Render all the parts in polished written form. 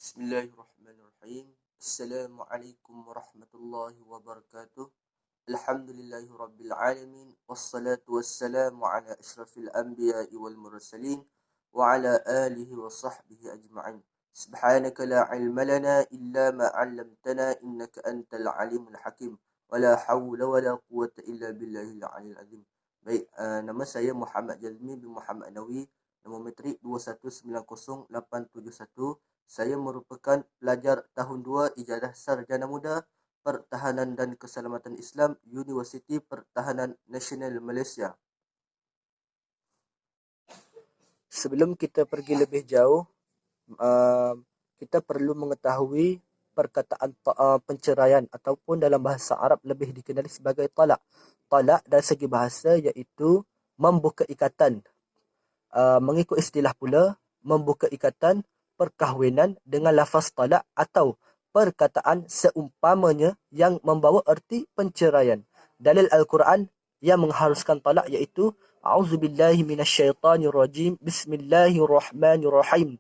Bismillahirrahmanirrahim. Assalamualaikum warahmatullahi wabarakatuh. Alhamdulillahirabbil alamin wassalatu wassalamu ala asyrafil anbiya'i wal mursalin wa ala alihi wa sahbihi ajma'in. Subhanaka la ilma lana illa ma 'allamtana innaka antal alimul hakim. Wala haula wala quwwata illa billahil aliyil azim. Baik, nama saya Muhammad Jazmi bin Muhammad Nawi, nombor metrik 2190871. Saya merupakan pelajar tahun 2 Ijazah Sarjana Muda Pertahanan dan Keselamatan Islam Universiti Pertahanan Nasional Malaysia. Sebelum kita pergi lebih jauh, kita perlu mengetahui perkataan penceraian ataupun dalam bahasa Arab lebih dikenali sebagai talak. Talak dari segi bahasa iaitu membuka ikatan. Mengikut istilah pula, membuka ikatan perkahwinan dengan lafaz talak atau perkataan seumpamanya yang membawa erti penceraian. Dalil Al-Quran yang mengharuskan talak iaitu A'udzubillahi minasyaitanirrajim. Bismillahirrahmanirrahim.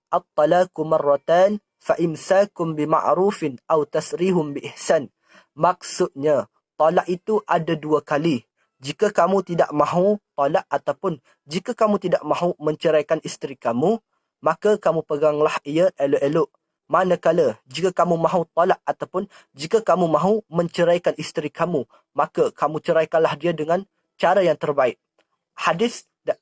At-talaqu marratan fa imsakum bima'rufin aw tasrihum biihsan. Maksudnya, talak itu ada 2 kali. Jika kamu tidak mahu talak ataupun jika kamu tidak mahu menceraikan isteri kamu, maka kamu peganglah ia elok-elok. Manakala jika kamu mahu talak ataupun jika kamu mahu menceraikan isteri kamu, maka kamu ceraikanlah dia dengan cara yang terbaik.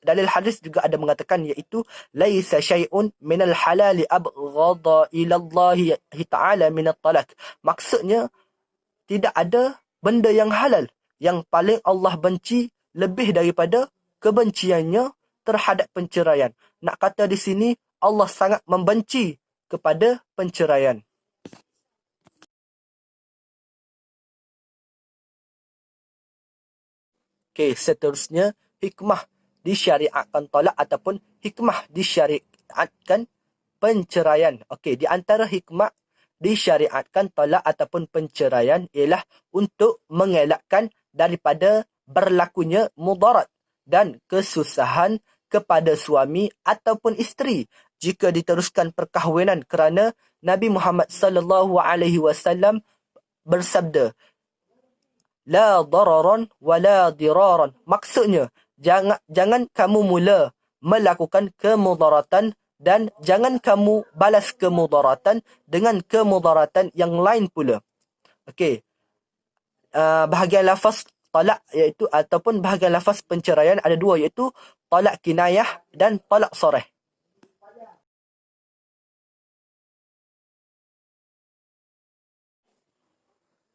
Dalil hadis juga ada mengatakan iaitu laisa syai'un minal halali abghadha ila Allah ta'ala minat talak. Maksudnya tidak ada benda yang halal yang paling Allah benci lebih daripada kebenciannya terhadap penceraian. Nak kata di sini Allah sangat membenci kepada penceraian. Okey, seterusnya hikmah disyariatkan talak ataupun hikmah disyariatkan penceraian. Okey, di antara hikmah disyariatkan talak ataupun penceraian ialah untuk mengelakkan daripada berlakunya mudarat dan kesusahan kepada suami ataupun isteri jika diteruskan perkahwinan, kerana Nabi Muhammad sallallahu alaihi wasallam bersabda, la dararan wa la diraran. Maksudnya, jangan kamu mula melakukan kemudaratan dan jangan kamu balas kemudaratan dengan kemudaratan yang lain pula. Okey. Bahagian lafaz talak iaitu ataupun bahagian lafaz penceraian ada 2 iaitu talak kinayah dan talak sarih.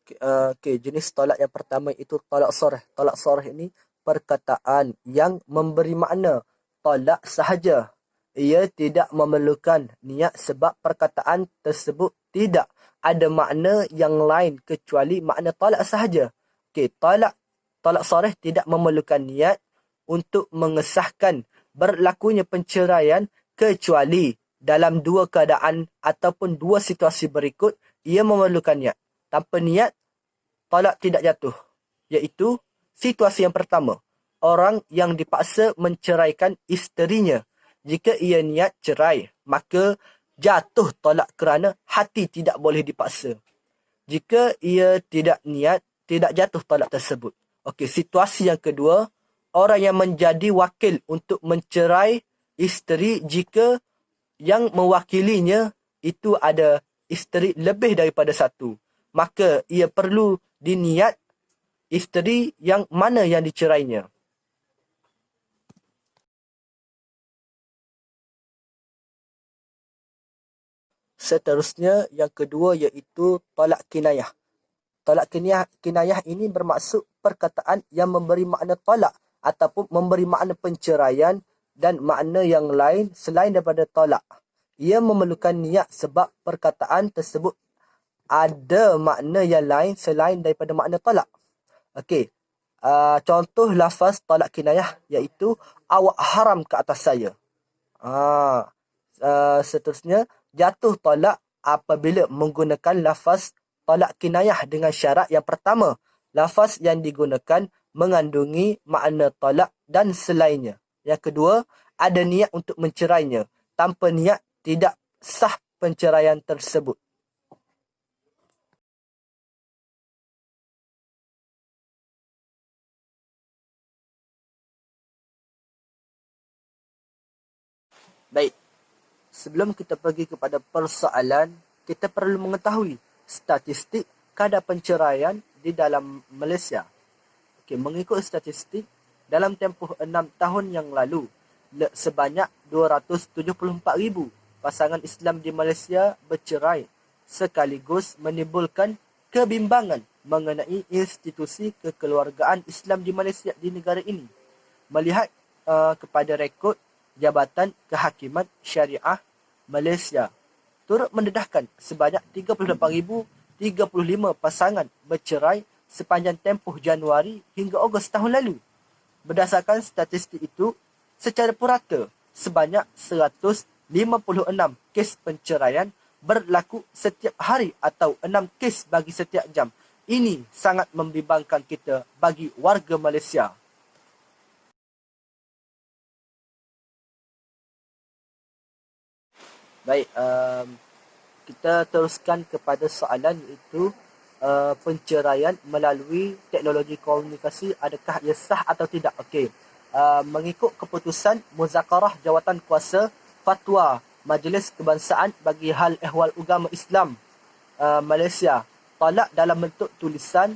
Okey, jenis talak yang pertama itu talak sarih. Talak sarih ini perkataan yang memberi makna talak sahaja. Ia tidak memerlukan niat sebab perkataan tersebut tidak ada makna yang lain kecuali makna talak sahaja. Okey, talak sarih tidak memerlukan niat untuk mengesahkan berlakunya penceraian kecuali dalam 2 keadaan ataupun 2 situasi berikut ia memerlukan niat. Tanpa niat, talak tidak jatuh. Iaitu situasi yang pertama, orang yang dipaksa menceraikan isterinya. Jika ia niat cerai, maka jatuh talak kerana hati tidak boleh dipaksa. Jika ia tidak niat, tidak jatuh talak tersebut. Okey, situasi yang kedua, orang yang menjadi wakil untuk mencerai isteri jika yang mewakilinya itu ada isteri lebih daripada 1. Maka ia perlu diniat isteri yang mana yang dicerainya. Seterusnya yang kedua iaitu talak kinayah. Talak kinayah ini bermaksud perkataan yang memberi makna talak ataupun memberi makna penceraian dan makna yang lain selain daripada talak. Ia memerlukan niat sebab perkataan tersebut ada makna yang lain selain daripada makna talak. Okey. Contoh lafaz talak kinayah iaitu awak haram ke atas saya. Seterusnya jatuh talak apabila menggunakan lafaz talak kinayah dengan syarat yang pertama, lafaz yang digunakan mengandungi makna talak dan selainnya. Yang kedua, ada niat untuk mencerainya. Tanpa niat tidak sah penceraian tersebut. Baik, sebelum kita pergi kepada persoalan, kita perlu mengetahui statistik kadar penceraian di dalam Malaysia. Okey, mengikut statistik, dalam tempoh 6 tahun yang lalu, sebanyak 274,000 pasangan Islam di Malaysia bercerai, sekaligus menimbulkan kebimbangan mengenai institusi kekeluargaan Islam di Malaysia di negara ini. Melihat kepada rekod Jabatan Kehakiman Syariah Malaysia, turut mendedahkan sebanyak 38,035 pasangan bercerai sepanjang tempoh Januari hingga Ogos tahun lalu. Berdasarkan statistik itu, secara purata, sebanyak 156 kes penceraian berlaku setiap hari atau 6 kes bagi setiap jam. Ini sangat membimbangkan kita bagi warga Malaysia. Baik, kita teruskan kepada soalan iaitu penceraian melalui teknologi komunikasi, adakah ia sah atau tidak? Okey. Mengikut keputusan Muzakarah Jawatan Kuasa Fatwa Majlis Kebangsaan bagi Hal Ehwal Agama Islam Malaysia, talak dalam bentuk tulisan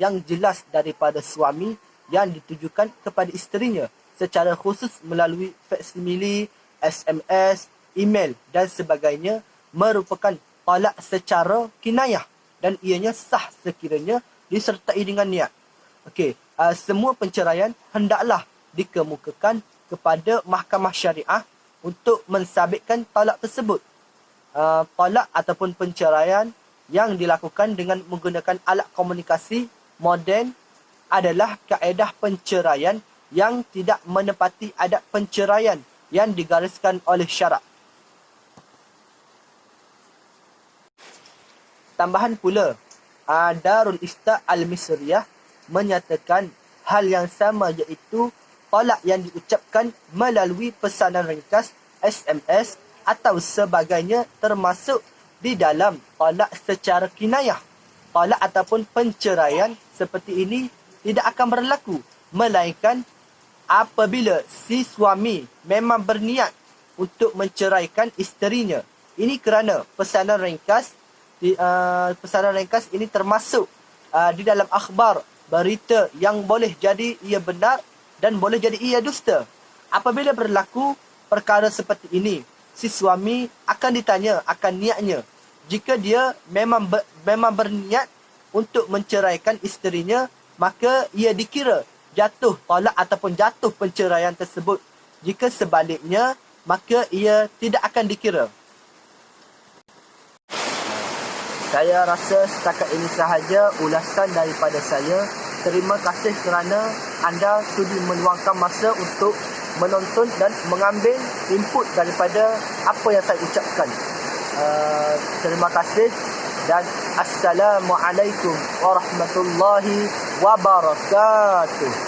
yang jelas daripada suami yang ditujukan kepada isterinya secara khusus melalui faksimili, SMS, email dan sebagainya merupakan talak secara kinayah dan ianya sah sekiranya disertai dengan niat. Okey, semua penceraian hendaklah dikemukakan kepada mahkamah syariah untuk mensabitkan talak tersebut. Talak ataupun penceraian yang dilakukan dengan menggunakan alat komunikasi moden adalah kaedah penceraian yang tidak menepati adab penceraian yang digariskan oleh syarak. Tambahan pula, Darul Ifta Al-Misriyah menyatakan hal yang sama iaitu talak yang diucapkan melalui pesanan ringkas, SMS atau sebagainya termasuk di dalam talak secara kinayah. Talak ataupun penceraian seperti ini tidak akan berlaku melainkan apabila si suami memang berniat untuk menceraikan isterinya. Ini kerana pesanan ringkas ini termasuk di dalam akhbar, berita yang boleh jadi ia benar dan boleh jadi ia dusta. Apabila berlaku perkara seperti ini, si suami akan ditanya akan niatnya. Jika dia memang berniat untuk menceraikan isterinya, maka ia dikira jatuh talak ataupun jatuh penceraian tersebut. Jika sebaliknya, maka ia tidak akan dikira. Saya rasa setakat ini sahaja ulasan daripada saya. Terima kasih kerana anda sudi meluangkan masa untuk menonton dan mengambil input daripada apa yang saya ucapkan. Terima kasih dan Assalamualaikum warahmatullahi wabarakatuh.